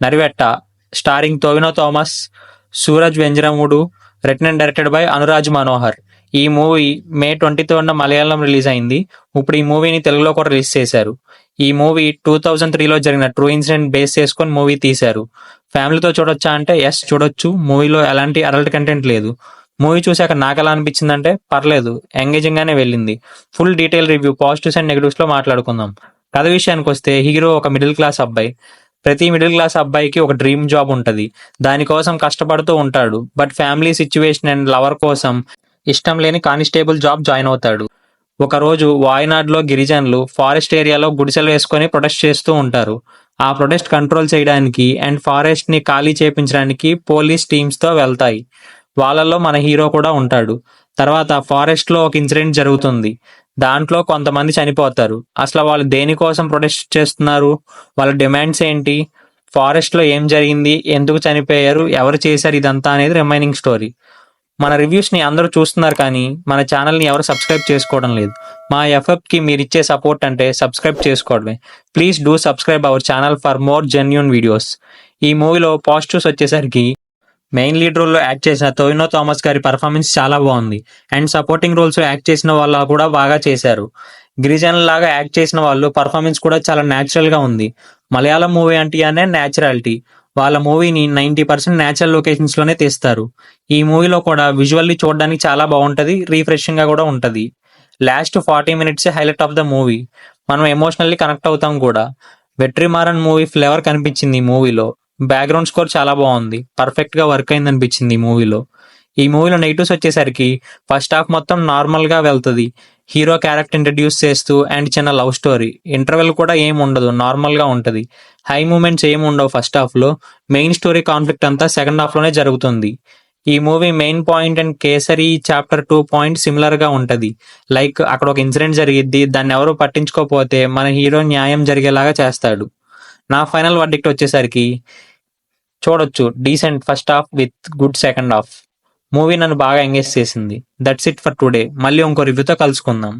Narivetta starring Tovino Thomas, Suraj Venjaramoodu, written and directed by Anuraj Manohar. ఈ movie మే 23 Malayalam release అయింది. ఇప్పుడు ఈ మూవీని తెలుగులో కూడా రిలీజ్ చేశారు. ఈ మూవీ 2003లో జరిగిన ట్రూ ఇన్సిడెంట్ బేస్ చేసుకొని మూవీ తీశారు. ఫ్యామిలీతో చూడొచ్చా అంటే ఎస్ చూడొచ్చు. మూవీలో ఎలాంటి అడల్ట్ కంటెంట్ లేదు. మూవీ చూశాక నాకు ఎలా అనిపించిందంటే పర్లేదు, ఎంగేజింగ్ గానే వెళ్ళింది. Full detail review positives and negatives లో మాట్లాడుకుందాం. కథ విషయానికి వస్తే హీరో ఒక మిడిల్ క్లాస్ అబ్బాయి. ప్రతి మిడిల్ క్లాస్ అబ్బాయికి ఒక డ్రీమ్ జాబ్ ఉంటుంది. దానికోసం కష్టపడుతూ ఉంటాడు. But family situation and lover కోసం ఇష్టం లేని కానిస్టేబుల్ జాబ్ జాయిన్ అవుతాడు. ఒకరోజు వాయనాడ్లో గిరిజనులు ఫారెస్ట్ ఏరియాలో గుడిసెలు వేసుకొని ప్రొటెస్ట్ చేస్తూ ఉంటారు. ఆ ప్రొటెస్ట్ కంట్రోల్ చేయడానికి అండ్ ఫారెస్ట్ ని ఖాళీ చేపించడానికి పోలీస్ టీమ్స్ తో వెళ్తాయి. వాళ్ళల్లో మన హీరో కూడా ఉంటాడు. తర్వాత ఫారెస్ట్ లో ఒక ఇన్సిడెంట్ జరుగుతుంది. దాంట్లో కొంతమంది చనిపోతారు. అసలు వాళ్ళు దేనికోసం ప్రొటెస్ట్ చేస్తున్నారు, వాళ్ళ డిమాండ్స్ ఏంటి, ఫారెస్ట్ లో ఏం జరిగింది, ఎందుకు చనిపోయారు, ఎవరు చేశారు, ఇదంతా అనేది రిమైనింగ్ స్టోరీ. మన రివ్యూస్ ని అందరూ చూస్తున్నారు కానీ మన ఛానల్ ని ఎవరు సబ్స్క్రైబ్ చేసుకోవడం లేదు. మా ఎఫ్ఎఫ్ కి మీరు ఇచ్చే సపోర్ట్ అంటే సబ్స్క్రైబ్ చేసుకోవడమే. Please do subscribe our channel for more genuine videos. ఈ మూవీలో పాజిటివ్స్ వచ్చేసరికి మెయిన్ లీడ్ రోల్లో యాక్ట్ చేసిన టొవినో థామస్ గారి పర్ఫార్మెన్స్ చాలా బాగుంది. అండ్ సపోర్టింగ్ రోల్స్ యాక్ట్ చేసిన వాళ్ళు కూడా బాగా చేశారు. గిరిజనులాగా యాక్ట్ చేసిన వాళ్ళు పర్ఫార్మెన్స్ కూడా చాలా న్యాచురల్ గా ఉంది. మలయాళం మూవీ అంటే న్యాచురాలిటీ. వాళ్ళ మూవీని 90% న్యాచురల్ లొకేషన్స్ లోనే తీస్తారు. ఈ మూవీలో కూడా విజువల్లీ చూడడానికి చాలా బాగుంటది, రీఫ్రెషింగ్ గా కూడా ఉంటది. Last 40 minutes highlight of the movie. మనం ఎమోషనల్లీ కనెక్ట్ అవుతాం కూడా. వెట్రిమారన్ మూవీ ఫ్లేవర్ కనిపించింది ఈ మూవీలో. బ్యాక్గ్రౌండ్ స్కోర్ చాలా బాగుంది, పర్ఫెక్ట్ గా వర్క్ అయింది అనిపించింది ఈ మూవీలో. ఈ మూవీలో నెగిటివ్స్ వచ్చేసరికి ఫస్ట్ హాఫ్ మొత్తం నార్మల్ గా వెళ్తుంది. హీరో క్యారెక్టర్ ఇంట్రడ్యూస్ చేస్తూ అండ్ చిన్న లవ్ స్టోరీ. ఇంటర్వెల్ కూడా ఏం ఉండదు, నార్మల్ గా ఉంటది. హై మూమెంట్స్ ఏమి ఉండవు ఫస్ట్ హాఫ్ లో. మెయిన్ స్టోరీ కాన్ఫ్లిక్ట్ అంతా సెకండ్ హాఫ్ లోనే జరుగుతుంది. ఈ movie main point and kesari chapter 2 point similar గా ఉంటది. లైక్ అక్కడ ఒక ఇన్సిడెంట్ జరిగిద్ది, దాన్ని ఎవరు పట్టించుకోకపోతే మన హీరో న్యాయం జరిగేలాగా చేస్తాడు. నా ఫైనల్ వర్డిక్ట్ వచ్చేసరికి చూడొచ్చు, decent first half with good second half. Movie నన్ను బాగా ఎంగేజ్ చేసింది. That's it for today. మళ్ళీ ఇంకో రివ్యూతో కలుసుకుందాం.